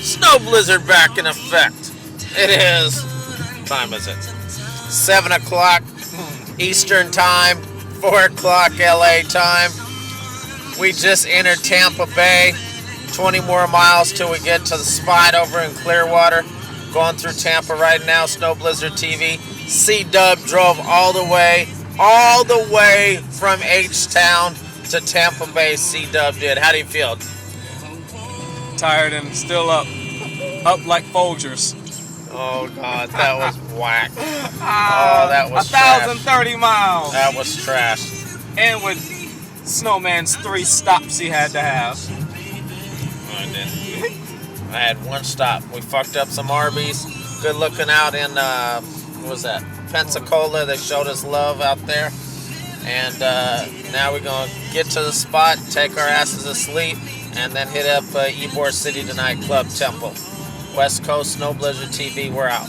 Snow blizzard back in effect. It is. What time is it? 7 o'clock Eastern time, 4 o'clock LA time. We just entered Tampa Bay. 20 more miles till we get to the spot over in Clearwater. Going through Tampa right now, Snowblizzard TV. C-Dub drove all the way from H-Town to Tampa Bay. C-Dub did. How do you feel? Tired and still up like Folgers. Oh God, that was whack. Oh, that was 1,030 miles. That was trash. And with Snowman's 3 stops he had to have. I had one stop. We fucked up some Arby's. Good looking out in what was that? Pensacola. They showed us love out there. And now we're gonna get to the spot, take our asses to sleep, and then hit up Ybor City Tonight Club Temple. West Coast Snowblizzard TV. We're out.